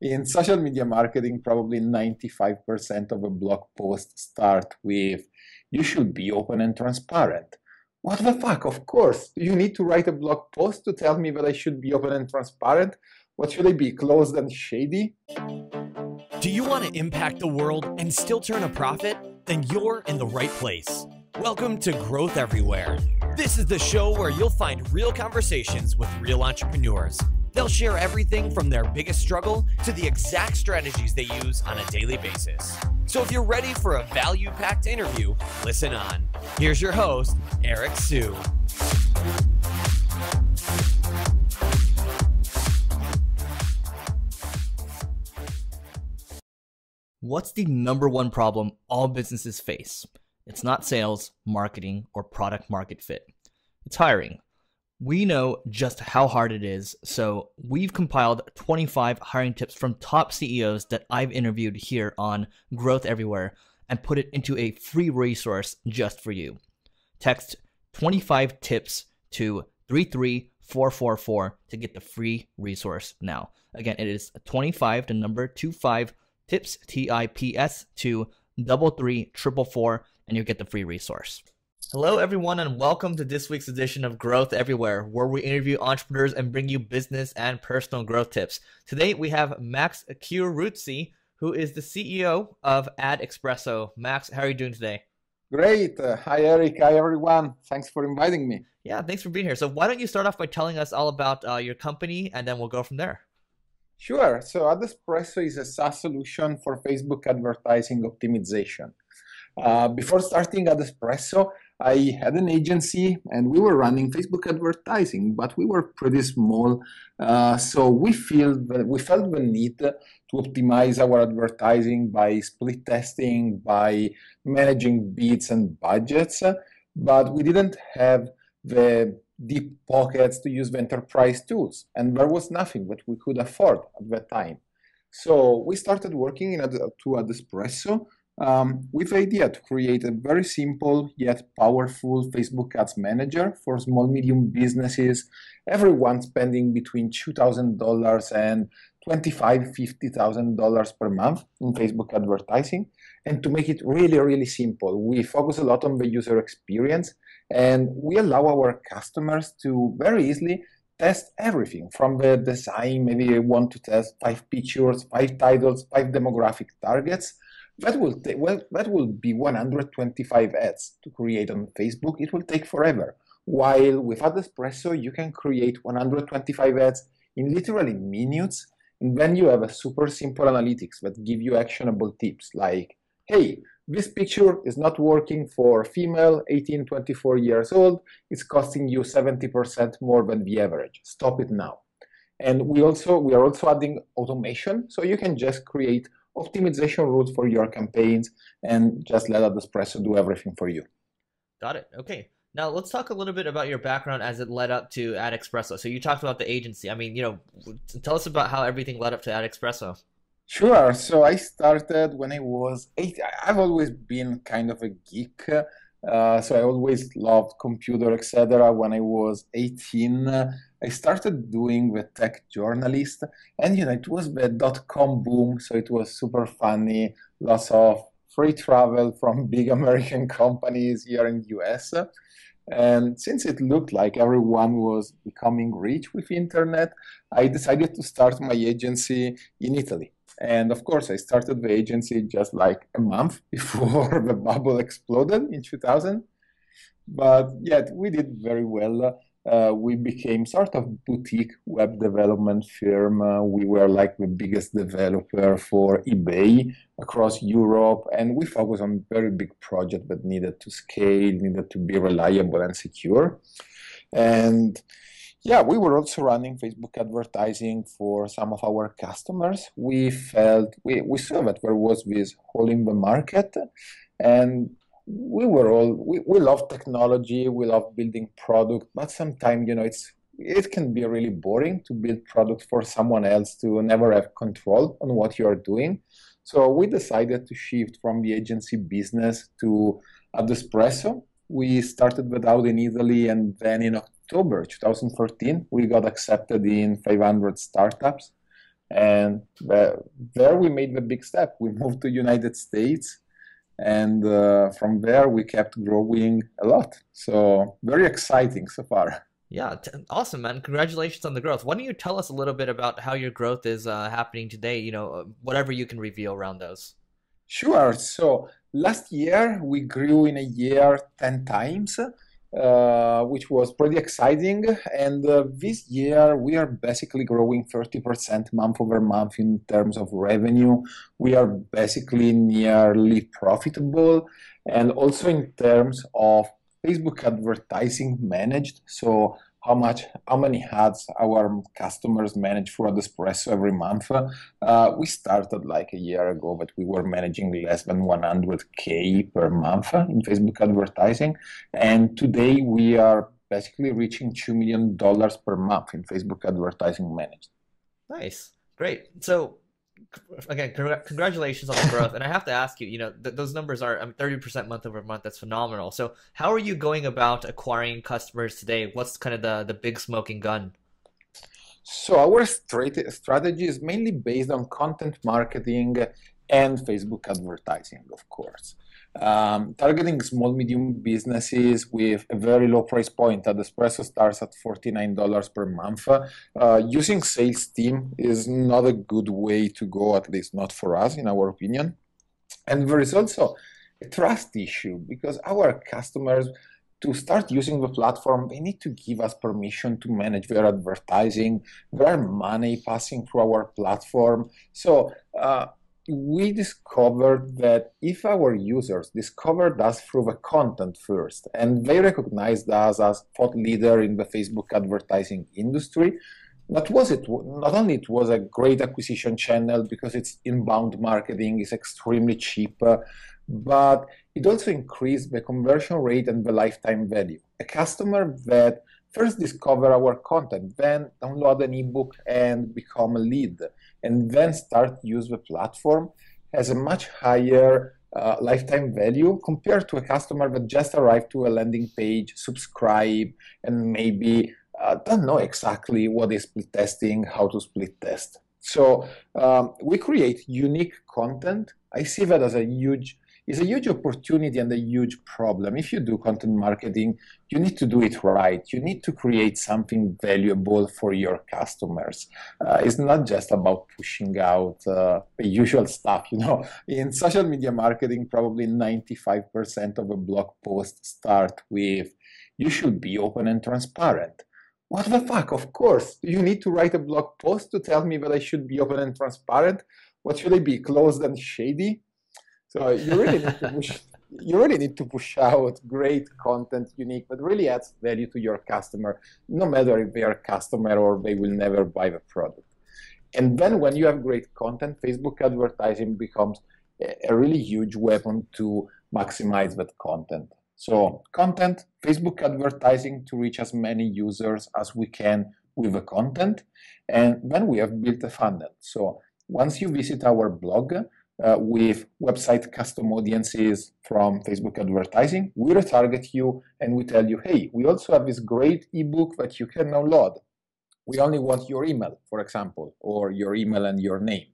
In social media marketing, probably 95% of a blog post start with, you should be open and transparent. What the fuck? Of course. Do you need to write a blog post to tell me that I should be open and transparent? What should I be, closed and shady? Do you want to impact the world and still turn a profit? Then you're in the right place. Welcome to Growth Everywhere. This is the show where you'll find real conversations with real entrepreneurs. They'll share everything from their biggest struggle to the exact strategies they use on a daily basis. So if you're ready for a value-packed interview, listen on. Here's your host, Eric Sue. What's the number one problem all businesses face? It's not sales, marketing, or product market fit. It's hiring. We know just how hard it is, so we've compiled 25 hiring tips from top CEOs that I've interviewed here on Growth Everywhere and put it into a free resource just for you. Text 25 tips to 33444 to get the free resource now. Again, it is 25, the number 25 tips, TIPS, to 33444, and you'll get the free resource. Hello, everyone, and welcome to this week's edition of Growth Everywhere, where we interview entrepreneurs and bring you business and personal growth tips. Today, we have Max Chieruzzi, who is the CEO of AdEspresso. Max, how are you doing today? Great. Hi, Eric. Hi, everyone. Thanks for inviting me. Yeah, thanks for being here. So why don't you start off by telling us all about your company, and then we'll go from there. Sure. So AdEspresso is a SaaS solution for Facebook advertising optimization. Before starting AdEspresso, I had an agency and we were running Facebook advertising, but we were pretty small. So we felt the need to optimize our advertising by split testing, by managing bids and budgets, but we didn't have the deep pockets to use the enterprise tools, and there was nothing that we could afford at that time. So we started working to AdEspresso with the idea to create a very simple yet powerful Facebook ads manager for small, medium businesses, everyone spending between $2,000 and $25,000, $50,000 per month in Facebook advertising. And to make it really, really simple, we focus a lot on the user experience, and we allow our customers to very easily test everything from the design. Maybe you want to test 5 pictures, 5 titles, 5 demographic targets. That will be 125 ads to create on Facebook. It will take forever. While with AdEspresso, you can create 125 ads in literally minutes, and then you have a super simple analytics that give you actionable tips like, hey, this picture is not working for female 18, 24 years old. It's costing you 70% more than the average. Stop it now. And we are also adding automation, so you can just create optimization rules for your campaigns and just let AdEspresso do everything for you. Got it. Okay. Now let's talk a little bit about your background as it led up to AdEspresso. So you talked about the agency. I mean, tell us about how everything led up to AdEspresso. Sure. So I started when I was 8. I've always been kind of a geek. So I always loved computer, etc. When I was 18, I started doing the tech journalist, and it was the dot-com boom, so it was super funny, lots of free travel from big American companies here in the US. And since it looked like everyone was becoming rich with internet, I decided to start my agency in Italy. And of course, I started the agency just like a month before the bubble exploded in 2000. But yet, we did very well. We became sort of boutique web development firm. We were like the biggest developer for eBay across Europe, and we focused on very big projects that needed to scale, needed to be reliable and secure. And yeah, we were also running Facebook advertising for some of our customers. We saw that there was this hole in the market, and we love technology, we love building product, but sometimes it can be really boring to build product for someone else to never have control on what you are doing. So we decided to shift from the agency business to AdEspresso. We started with out in Italy, and then in October 2014, we got accepted in 500 startups And there we made the big step. We moved to United States, and from there we kept growing a lot. So very exciting so far. Yeah, awesome, man. Congratulations on the growth. Why don't you tell us a little bit about how your growth is happening today, whatever you can reveal around those. Sure. So last year we grew in a year 10 times, which was pretty exciting. And this year we are basically growing 30% month over month in terms of revenue. We are basically nearly profitable. And also in terms of Facebook advertising managed. So how many ads our customers manage for AdEspresso every month. We started like a year ago, but we were managing less than 100K per month in Facebook advertising. And today we are basically reaching $2 million per month in Facebook advertising managed. Nice. Great. So again, congratulations on the growth. And I have to ask you, those numbers are 30% month over month. That's phenomenal. So how are you going about acquiring customers today? What's kind of the big smoking gun? So our strategy is mainly based on content marketing and Facebook advertising, of course. Targeting small, medium businesses with a very low price point. AdEspresso starts at $49 per month. Using sales team is not a good way to go, at least not for us, in our opinion. And there is also a trust issue because our customers, to start using the platform, they need to give us permission to manage their advertising. There are money passing through our platform. So we discovered that if our users discovered us through the content first, and they recognized us as thought leader in the Facebook advertising industry, not only it was a great acquisition channel because it's inbound marketing, is extremely cheap, but it also increased the conversion rate and the lifetime value. A customer that first discover our content, then download an ebook and become a lead, and then start use the platform has a much higher lifetime value compared to a customer that just arrived to a landing page, subscribe, and maybe don't know exactly what is split testing, how to split test. So we create unique content. I see that as a huge opportunity and a huge problem. If you do content marketing, you need to do it right. You need to create something valuable for your customers. It's not just about pushing out the usual stuff. In social media marketing, probably 95% of a blog post start with, "You should be open and transparent." What the fuck? Of course. Do you need to write a blog post to tell me that I should be open and transparent? What should I be, closed and shady? So you really need to push out great content, unique, but really adds value to your customer, no matter if they are a customer or they will never buy the product. And then when you have great content, Facebook advertising becomes a really huge weapon to maximize that content. So content, Facebook advertising to reach as many users as we can with the content. And then we have built a funnel. So once you visit our blog, with website custom audiences from Facebook advertising, we retarget you and we tell you, hey, we also have this great ebook that you can download. We only want your email, for example, or your email and your name.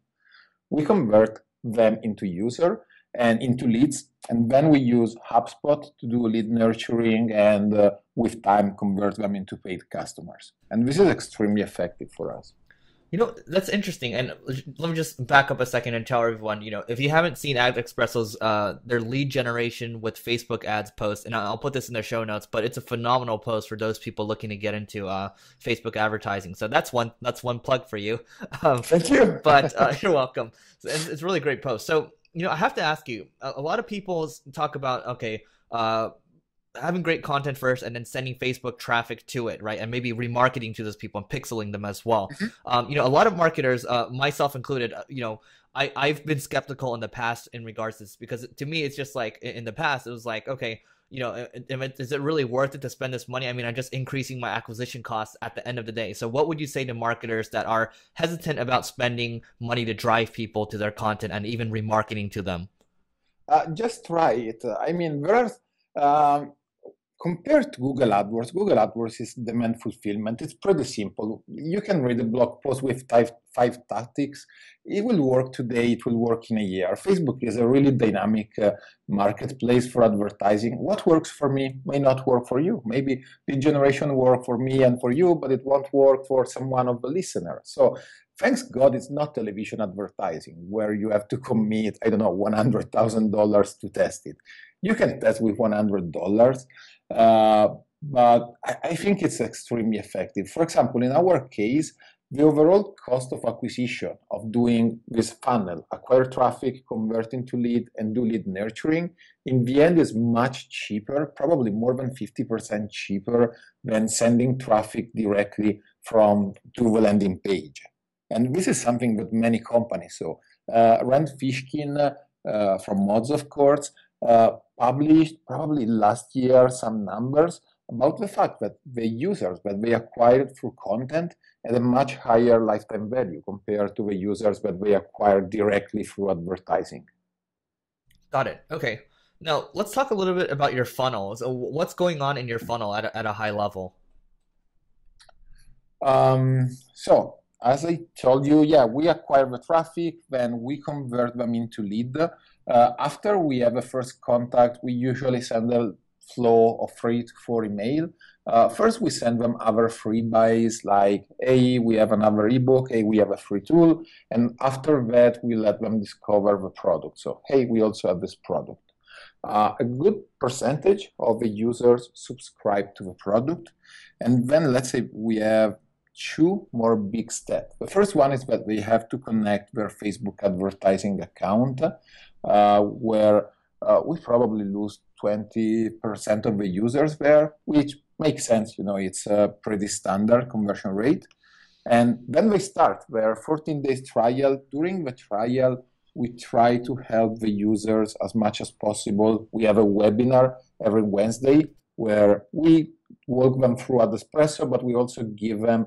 We convert them into user and into leads, and then we use HubSpot to do lead nurturing and with time convert them into paid customers. And this is extremely effective for us. That's interesting. And let me just back up a second and tell everyone, if you haven't seen AdEspresso's, their lead generation with Facebook ads post, and I'll put this in the show notes, but it's a phenomenal post for those people looking to get into Facebook advertising. So that's one plug for you. Thank you. But you're welcome. It's a really great post. So, I have to ask you, a lot of people talk about, okay, having great content first and then sending Facebook traffic to it, right? And maybe remarketing to those people and pixeling them as well. Mm-hmm. A lot of marketers, myself included, I've been skeptical in the past in regards to this, because to me, it's just like in the past, it was like, okay, is it really worth it to spend this money? I mean, I'm just increasing my acquisition costs at the end of the day. So what would you say to marketers that are hesitant about spending money to drive people to their content and even remarketing to them? Just try it. I mean, there are compared to Google AdWords is demand fulfillment. It's pretty simple. You can read a blog post with five tactics. It will work today, it will work in a year. Facebook is a really dynamic marketplace for advertising. What works for me may not work for you. Maybe lead generation work for me and for you, but it won't work for someone of the listener. So thanks God it's not television advertising where you have to commit, I don't know, $100,000 to test it. You can test with $100. But I think it's extremely effective. For example, in our case, the overall cost of acquisition of doing this funnel, acquire traffic, convert into lead, and do lead nurturing, in the end is much cheaper, probably more than 50% cheaper than sending traffic directly to the landing page. And this is something that many companies, so Rand Fishkin from Mods, of course, published probably last year some numbers about the fact that the users that they acquired through content had a much higher lifetime value compared to the users that they acquired directly through advertising. Got it. Okay. Now let's talk a little bit about your funnel. So what's going on in your funnel at a high level? So as I told you, yeah, we acquire the traffic, then we convert them into lead. After we have a first contact, we usually send a flow of 3 to 4 email. First, we send them other free buys like, hey, we have another ebook, hey, we have a free tool. And after that, we let them discover the product. So, hey, we also have this product. A good percentage of the users subscribe to the product. And then let's say we have 2 more big steps. The first one is that they have to connect their Facebook advertising account, where we probably lose 20% of the users there, which makes sense. You know, it's a pretty standard conversion rate. And then they start their 14 days trial. During the trial, we try to help the users as much as possible. We have a webinar every Wednesday where we walk them through AdEspresso, but we also give them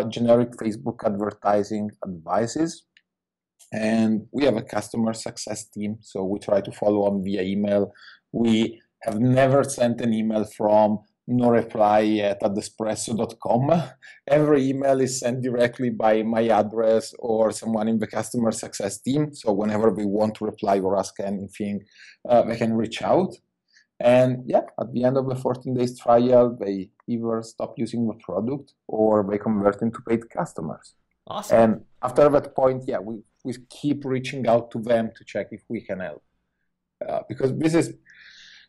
generic Facebook advertising advices. And we have a customer success team, so we try to follow on via email. We have never sent an email from no reply at adespresso.com. Every email is sent directly by my address or someone in the customer success team. So whenever we want to reply or ask anything, they can reach out. And yeah, at the end of the 14 days trial, they either stop using the product or they convert into paid customers. Awesome. And after that point, yeah, we keep reaching out to them to check if we can help. Because this is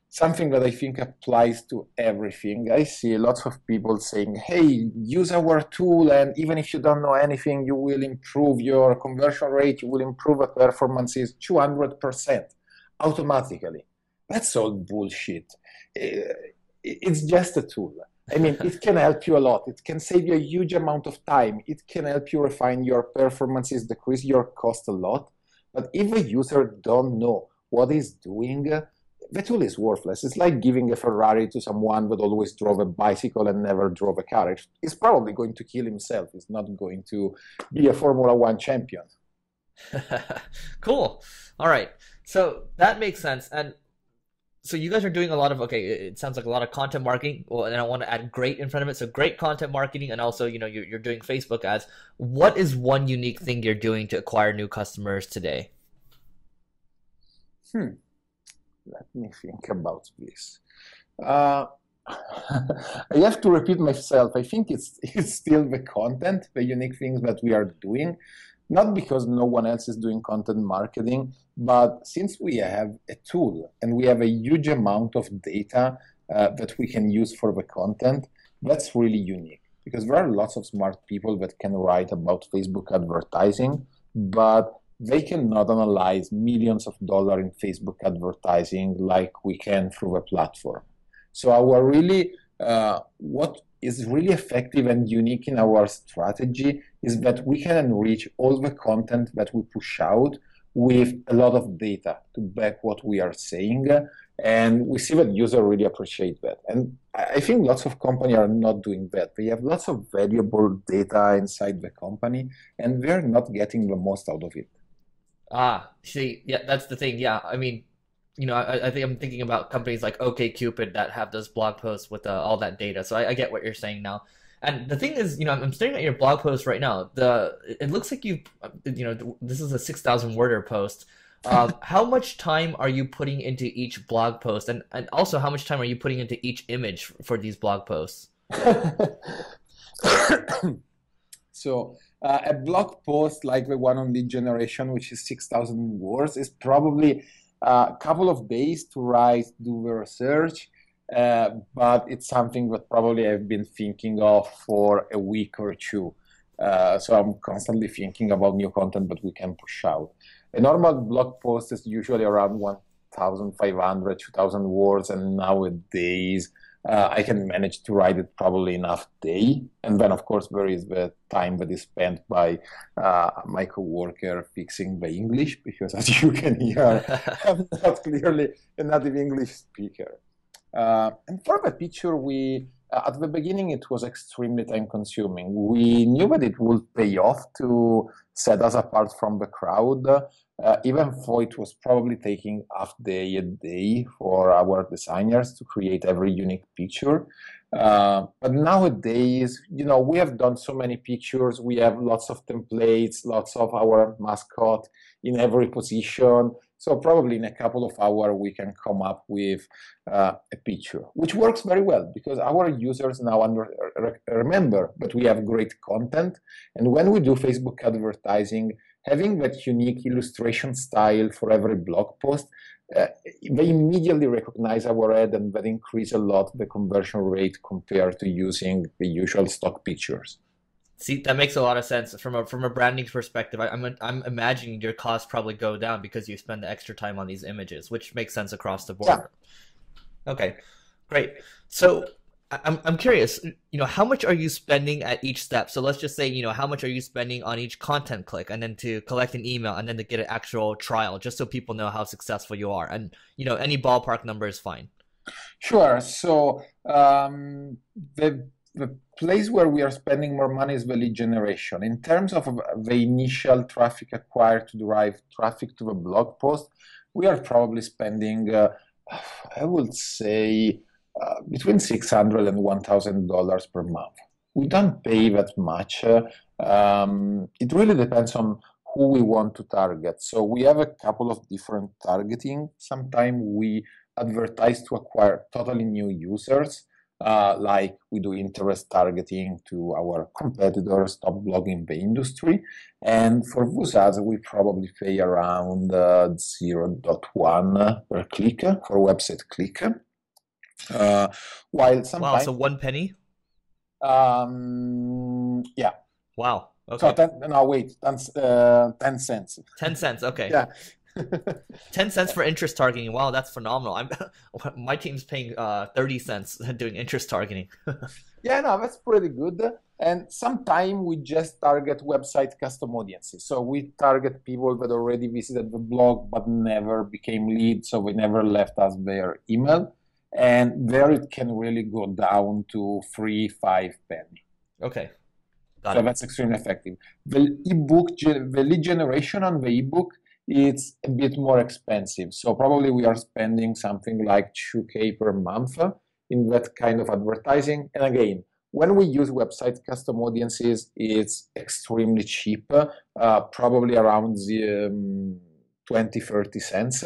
something that I think applies to everything. I see lots of people saying, hey, use our tool, and even if you don't know anything, you will improve your conversion rate, you will improve the performances 200% automatically. That's all bullshit. It's just a tool. I mean, it can help you a lot. It can save you a huge amount of time. It can help you refine your performances, decrease your cost a lot. But if a user don't know what he's doing, the tool is worthless. It's like giving a Ferrari to someone that always drove a bicycle and never drove a car. He's probably going to kill himself. He's not going to be a Formula One champion. Cool. All right. So that makes sense. And so you guys are doing a lot of, okay, it sounds like a lot of content marketing. Well, and I want to add great in front of it. So great content marketing, and also, you know, you're doing Facebook ads. What is one unique thing you're doing to acquire new customers today? Let me think about this. I have to repeat myself. I think it's still the content, the unique things that we are doing. Not because no one else is doing content marketing, but since we have a tool and we have a huge amount of data that we can use for the content, that's really unique. Because there are lots of smart people that can write about Facebook advertising, but they cannot analyze millions of dollars in Facebook advertising like we can through a platform. So our really, what is really effective and unique in our strategy is that we can enrich all the content that we push out with a lot of data to back what we are saying. And we see that users really appreciate that. And I think lots of companies are not doing that. They have lots of valuable data inside the company, and they're not getting the most out of it. See, yeah, that's the thing. Yeah, I mean, I think I'm thinking about companies like OkCupid that have those blog posts with all that data. So I get what you're saying now. And the thing is, I'm staring at your blog post right now. It looks like this is a 6,000 worder post. How much time are you putting into each blog post, and also how much time are you putting into each image for these blog posts? So a blog post like the one on lead generation, which is 6,000 words, is probably a couple of days to write, do the research, but it's something that probably I've been thinking of for a week or two. So I'm constantly thinking about new content that we can push out. A normal blog post is usually around 1,500, 2,000 words, and nowadays I can manage to write it probably in half day. And then, of course, there is the time that is spent by my coworker fixing the English, because as you can hear, I'm not clearly a native English speaker. And for the picture, at the beginning, it was extremely time consuming. We knew that it would pay off to set us apart from the crowd, even though it was probably taking half day a day for our designers to create every unique picture. But nowadays, we have done so many pictures. We have lots of templates, lots of our mascot in every position. So probably in a couple of hours, we can come up with a picture, which works very well because our users now remember that we have great content. And when we do Facebook advertising, having that unique illustration style for every blog post, they immediately recognize our ad, and that increase a lot the conversion rate compared to using the usual stock pictures. See, that makes a lot of sense from a branding perspective. I'm imagining your costs probably go down because you spend the extra time on these images, which makes sense across the board. Yeah. Okay, great. So I'm curious, how much are you spending at each step? So let's just say, how much are you spending on each content click, and then to collect an email, and then to get an actual trial, just so people know how successful you are. And, any ballpark number is fine. Sure. So the place where we are spending more money is the lead generation. In terms of the initial traffic acquired to drive traffic to the blog post, we are probably spending, I would say, between $600 and $1,000 per month. We don't pay that much. It really depends on who we want to target. So we have a couple of different targeting. Sometimes we advertise to acquire totally new users, like we do interest targeting to our competitors, top blog in the industry. And for those ads, we probably pay around 0.1 per click for website click. While sometimes, wow, so 1 penny? Yeah. Wow. Okay. So 10 cents. 10 cents. Okay. Yeah. 10 cents for interest targeting. Wow, that's phenomenal. My team's paying 30 cents doing interest targeting. Yeah, no, that's pretty good. And sometimes we just target website custom audiences. So we target people that already visited the blog but never became leads, so they never left us their email. And there it can really go down to 3-5 penny. Okay. So that's extremely effective. The lead generation on the ebook, it's a bit more expensive. So probably we are spending something like $2,000 per month in that kind of advertising. And again, when we use website custom audiences, it's extremely cheap, probably around 20-30 cents.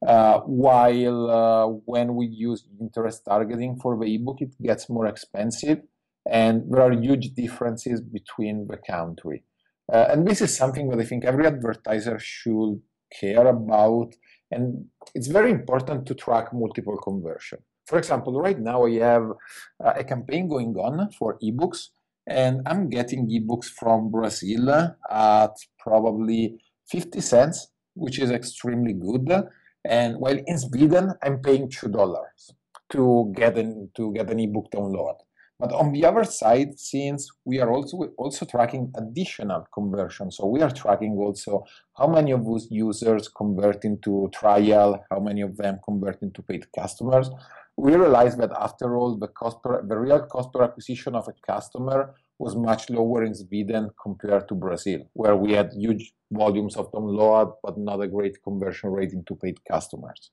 While when we use interest targeting for the ebook, it gets more expensive, and there are huge differences between the country. And this is something that I think every advertiser should care about, and it's very important to track multiple conversion. For example, right now I have a campaign going on for ebooks, and I'm getting ebooks from Brazil at probably 50 cents, which is extremely good. And while in Sweden, I'm paying $2 to get an ebook download. But on the other side, since we are also tracking additional conversion, so we are tracking also how many of those users convert into trial, how many of them convert into paid customers, we realized that after all, the real cost per acquisition of a customer was much lower in Sweden compared to Brazil, where we had huge volumes of download, but not a great conversion rate into paid customers.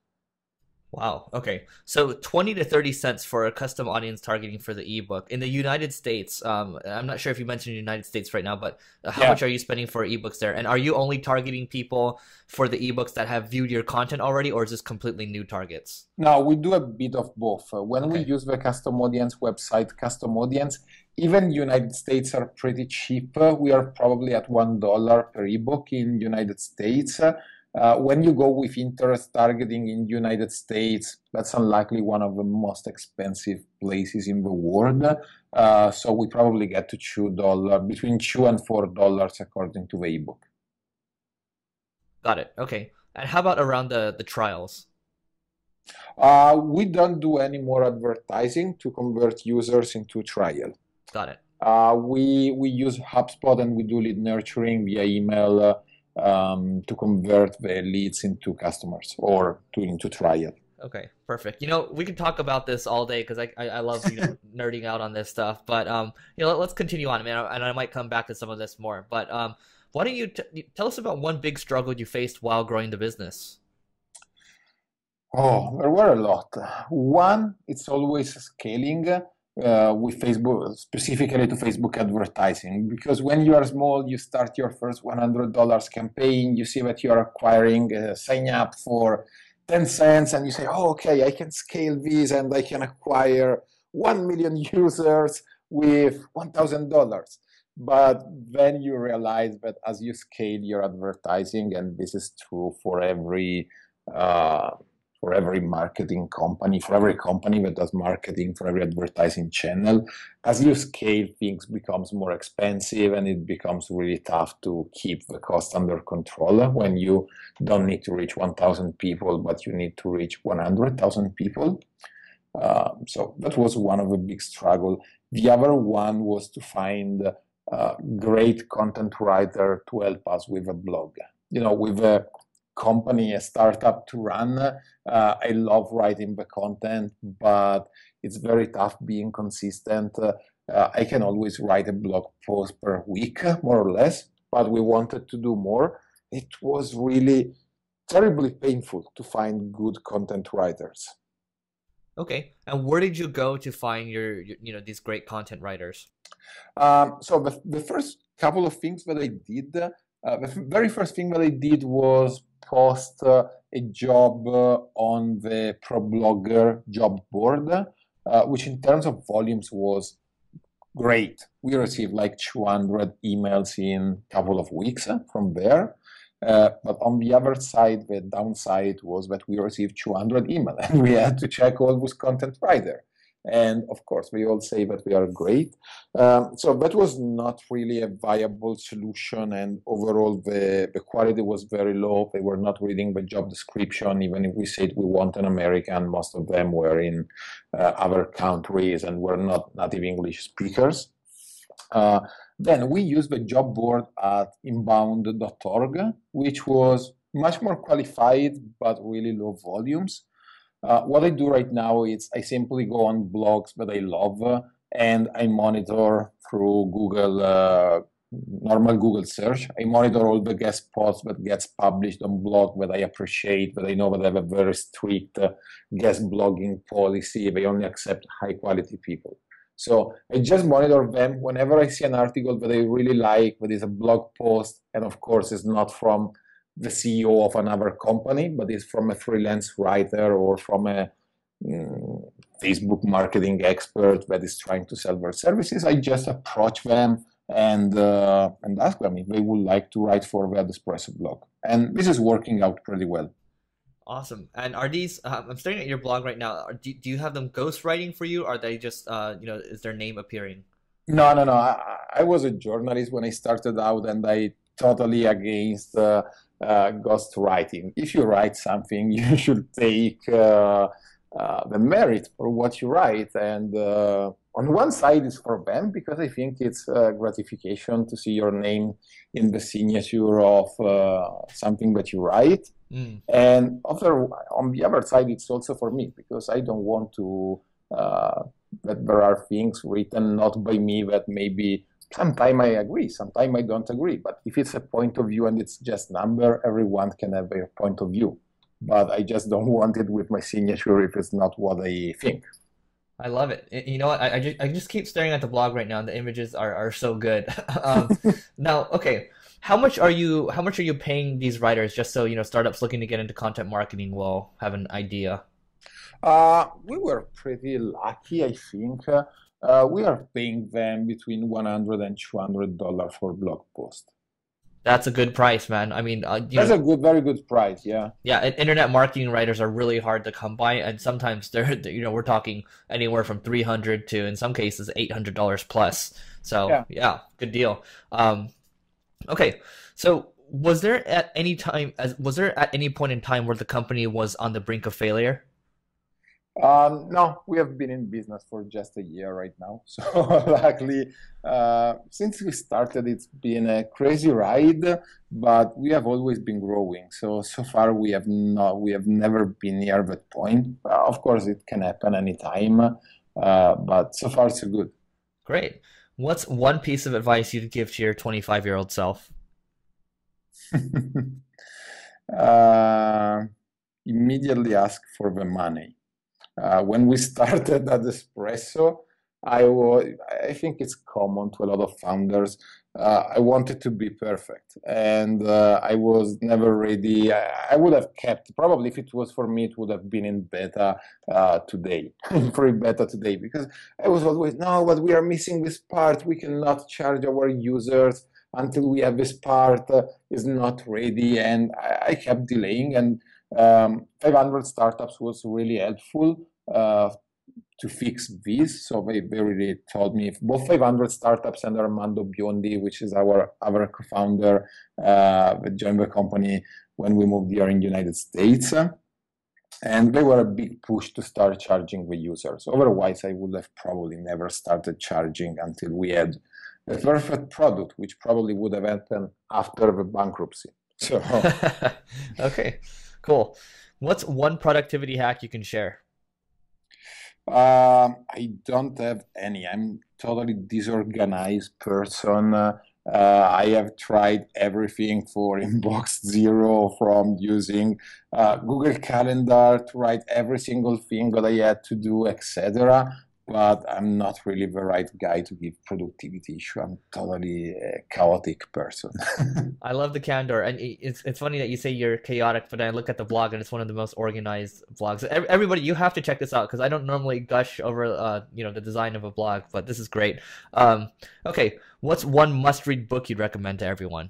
Wow. Okay. So 20 to 30 cents for a custom audience targeting for the ebook. In the United States, I'm not sure if you mentioned the United States right now, but how Yeah. much are you spending for ebooks there? And are you only targeting people for the ebooks that have viewed your content already, or is this completely new targets? Now, we do a bit of both. When we Okay. use the custom audience website, custom audience, even United States are pretty cheap. We are probably at $1 per ebook in United States. When you go with interest targeting in United States, that's unlikely one of the most expensive places in the world. So we probably get to $2, between $2 and $4 according to the ebook. Got it. Okay. And how about around the trials? We don't do any more advertising to convert users into trial. Got it. We use HubSpot and we do lead nurturing via email to convert the leads into customers or into trial. Okay, perfect. We could talk about this all day because I love nerding out on this stuff. But let's continue on, man. And I might come back to some of this more. But why don't you tell us about one big struggle you faced while growing the business? Oh, there were a lot. One, it's always scaling with Facebook, specifically to Facebook advertising, because when you are small, you start your first $100 campaign, you see that you are acquiring a sign up for 10 cents, and you say, oh, okay, I can scale this and I can acquire 1 million users with $1,000. But then you realize that as you scale your advertising, and this is true for every marketing company, for every company that does marketing, for every advertising channel, as you scale, things becomes more expensive and it becomes really tough to keep the cost under control when you don't need to reach 1,000 people, but you need to reach 100,000 people. So that was one of the big struggle. The other one was to find a great content writer to help us with a blog. With a company, a startup to run, I love writing the content, but it's very tough being consistent. I can always write a blog post per week, more or less, but we wanted to do more. It was really terribly painful to find good content writers. Okay, and where did you go to find your these great content writers? So the first couple of things that I did, the very first thing that I did was post a job on the ProBlogger job board, which in terms of volumes was great. We received like 200 emails in a couple of weeks from there. But on the other side, the downside was that we received 200 emails and we had to check all those content writer. And of course, we all say that we are great. So that was not really a viable solution. And overall, the quality was very low. They were not reading the job description. Even if we said we want an American, most of them were in other countries and were not native English speakers. Then we used the job board at inbound.org, which was much more qualified, but really low volumes. What I do right now is I simply go on blogs that I love and I monitor through Google, normal Google search. I monitor all the guest posts that gets published on blog that I appreciate, that I know that I have a very strict guest blogging policy. They only accept high quality people. So I just monitor them whenever I see an article that I really like, that is a blog post, and of course it's not from the CEO of another company, but it's from a freelance writer or from a Facebook marketing expert that is trying to sell their services. I just approach them and ask them if they would like to write for the AdEspresso blog. And this is working out pretty well. Awesome. And are these, I'm staring at your blog right now. Do you have them ghostwriting for you? Or are they just, is their name appearing? No. I was a journalist when I started out and I totally against ghostwriting. If you write something, you should take the merit for what you write. And on one side, it's for them because I think it's gratification to see your name in the signature of something that you write. And on the other side, it's also for me because I don't want to that there are things written not by me that maybe sometimes I agree, sometimes I don't agree. But if it's a point of view and it's just number, everyone can have their point of view. but I just don't want it with my signature if it's not what I think. I love it. You know what? I just keep staring at the blog right now, and the images are so good. Now, okay, how much are you paying these writers just so startups looking to get into content marketing will have an idea? We were pretty lucky, I think. We are paying them between $100 and $200 for blog post. That's a good price, man. I mean, That's a good, very good price. Yeah. yeah, internet marketing writers are really hard to come by, and sometimes we're talking anywhere from 300 to, in some cases, $800 plus. So Yeah. yeah, good deal. Okay, so was there at any point in time where the company was on the brink of failure? No, we have been in business for just a year right now. So luckily, since we started, it's been a crazy ride, but we have always been growing. So far we have never been near that point. Of course, it can happen anytime, but so far so good. Great. What's one piece of advice you'd give to your 25-year-old self? uh, Immediately ask for the money. When we started at Espresso, I think it's common to a lot of founders. I wanted to be perfect, and I was never ready. I would have kept, probably if it was for me, it would have been in beta today, in free beta today, because I was always, no, but we are missing this part. We cannot charge our users until we have this part is not ready, and I kept delaying. And 500 startups was really helpful to fix this. So they really told me, if both 500 startups and Armando Biondi, which is our other co-founder, that joined the company when we moved here in the United States. And they were a big push to start charging the users. Otherwise, I would have probably never started charging until we had the perfect product, which probably would have happened after the bankruptcy. So Okay, cool. What's one productivity hack you can share? I don't have any. I'm totally disorganized person. I have tried everything for inbox zero, from using Google Calendar to write every single thing that I had to do, etc. But I'm not really the right guy to give productivity issue. I'm totally a chaotic person. I love the candor, and it's funny that you say you're chaotic, but I look at the blog and it's one of the most organized vlogs. Everybody, you have to check this out because I don't normally gush over the design of a blog, but this is great. Okay, what's one must-read book you'd recommend to everyone?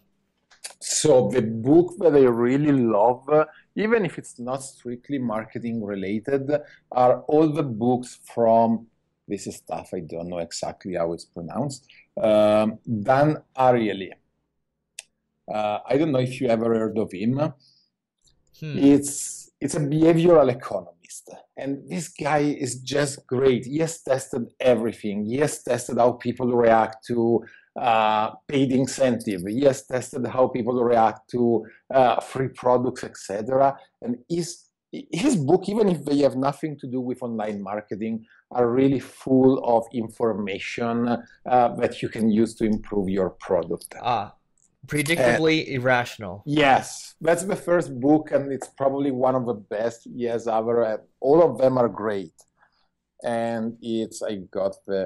So the book that I really love, even if it's not strictly marketing related, are all the books from, this is stuff I don't know exactly how it's pronounced, Dan Ariely. I don't know if you ever heard of him. Hmm. It's a behavioral economist, and this guy is just great. He has tested everything. He has tested how people react to paid incentive. He has tested how people react to free products, etc. And his book, even if they have nothing to do with online marketing, are really full of information that you can use to improve your product. Ah, Uh, Predictably Irrational. Yes, that's the first book, and it's probably one of the best he has ever. And all of them are great, and I got the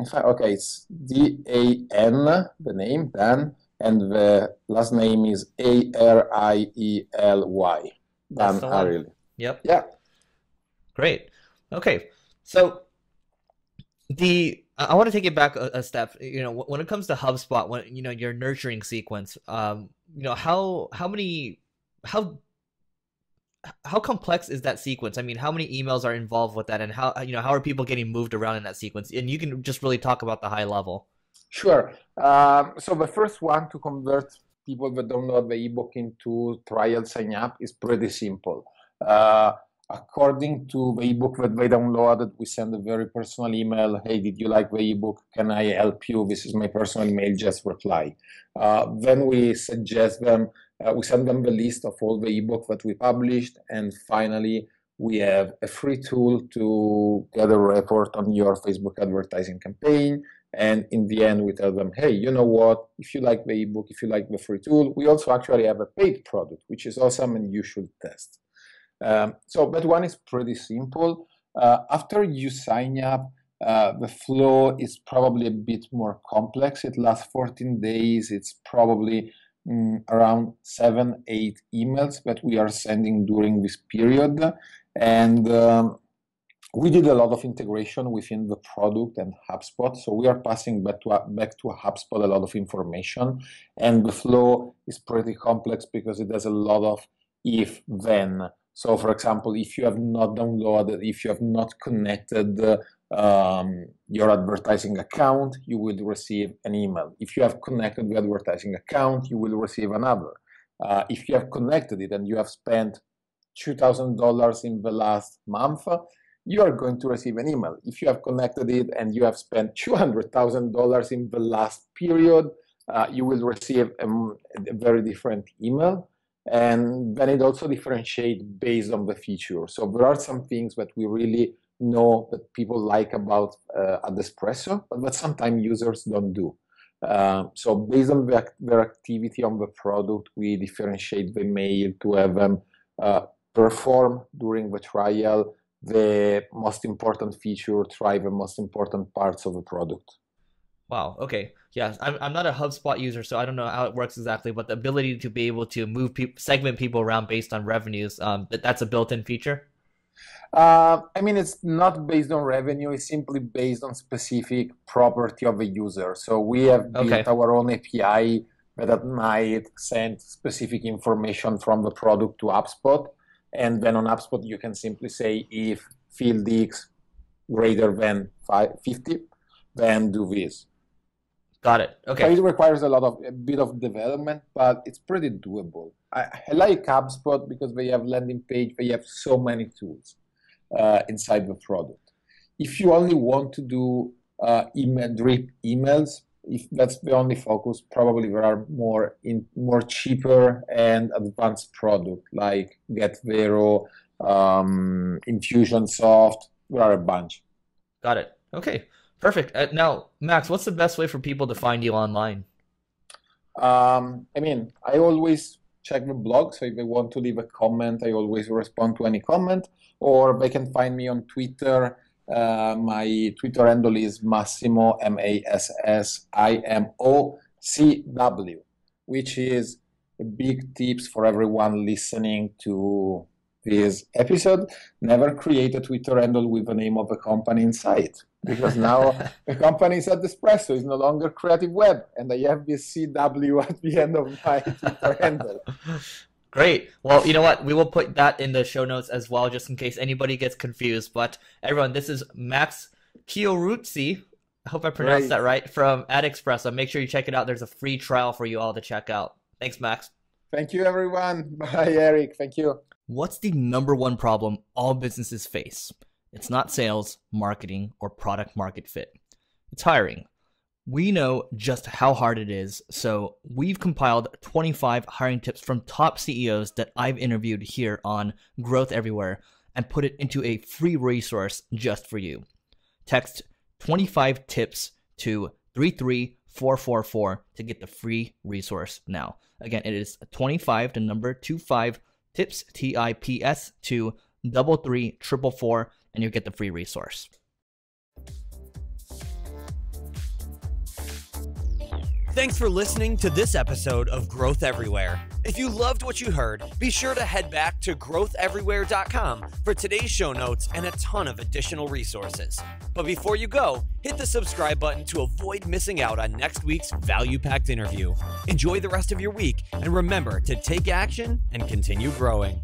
in fact, okay, it's Dan, the name Dan, and the last name is Ariely. That's Dan the one. Ariely. Yep. Yeah, Great. Okay. So I want to take it back a step. When it comes to HubSpot, when your nurturing sequence, how how complex is that sequence? I mean, how many emails are involved with that, and how are people getting moved around in that sequence? And you can just really talk about the high level. sure. So the first one to convert people that download the ebook into trial sign up is pretty simple. Uh, According to the ebook that they downloaded, we send a very personal email. Hey, did you like the ebook? Can I help you? This is my personal email. Just reply. Then we suggest them. We send them the list of all the ebook that we published, and finally, we have a free tool to get a report on your Facebook advertising campaign, And in the end, we tell them, hey, you know what? If you like the ebook, if you like the free tool, we also actually have a paid product, which is awesome and you should test. So that one is pretty simple. After you sign up, the flow is probably a bit more complex. It lasts 14 days. It's probably around 7-8 emails that we are sending during this period. And we did a lot of integration within the product and HubSpot. So we are passing back to HubSpot a lot of information. And the flow is pretty complex because it has a lot of if-then. So for example, if you have not downloaded, if you have not connected your advertising account, you will receive an email. If you have connected the advertising account, you will receive another. If you have connected it and you have spent $2,000 in the last month, you are going to receive an email. If you have connected it and you have spent $200,000 in the last period, you will receive a very different email. And then it also differentiates based on the feature. So there are some things that we really know that people like about AdEspresso, but that sometimes users don't do. So based on their activity on the product, we differentiate the mail to have them perform during the trial the most important feature, try the most important parts of the product. Wow. Okay. Yeah. I'm not a HubSpot user, so I don't know how it works exactly, but the ability to be able to move segment people around based on revenues, that's a built-in feature? I mean, it's not based on revenue. It's simply based on specific property of the user. So we have built our own API that at night send specific information from the product to HubSpot. And then on HubSpot, you can simply say if field X greater than 50, then do this. Got it. Okay. So it requires a bit of development, but it's pretty doable. I like HubSpot because they have landing page. They have so many tools inside the product. If you only want to do drip emails, if that's the only focus, probably there are more cheaper and advanced product like GetVero, Infusionsoft. There are a bunch. Got it. Okay. Perfect. Now, Max, what's the best way for people to find you online? I mean, I always check the blog. So if they want to leave a comment, I always respond to any comment. Or they can find me on Twitter. My Twitter handle is Massimo, MASSIMOCW, which is a big tips for everyone listening to this episode. Never create a Twitter handle with the name of a company inside, because now the company is AdEspresso, is no longer Creative Web, and I have this CW at the end of my Twitter handle. Great. Well, you know what? We will put that in the show notes as well, just in case anybody gets confused. But everyone, this is Max Chieruzzi. I hope I pronounced that right, from AdEspresso. Make sure you check it out. There's a free trial for you all to check out. Thanks, Max. Thank you, everyone. Bye, Eric. Thank you. What's the number one problem all businesses face? It's not sales, marketing, or product market fit. It's hiring. We know just how hard it is, so we've compiled 25 hiring tips from top CEOs that I've interviewed here on Growth Everywhere and put it into a free resource just for you. Text 25 tips to 33444 to get the free resource now. Again, it is 25, the number 25 tips, TIPS, to 33444, and you'll get the free resource. Thanks for listening to this episode of Growth Everywhere. If you loved what you heard, be sure to head back to growtheverywhere.com for today's show notes and a ton of additional resources. But before you go, hit the subscribe button to avoid missing out on next week's value-packed interview. Enjoy the rest of your week, and remember to take action and continue growing.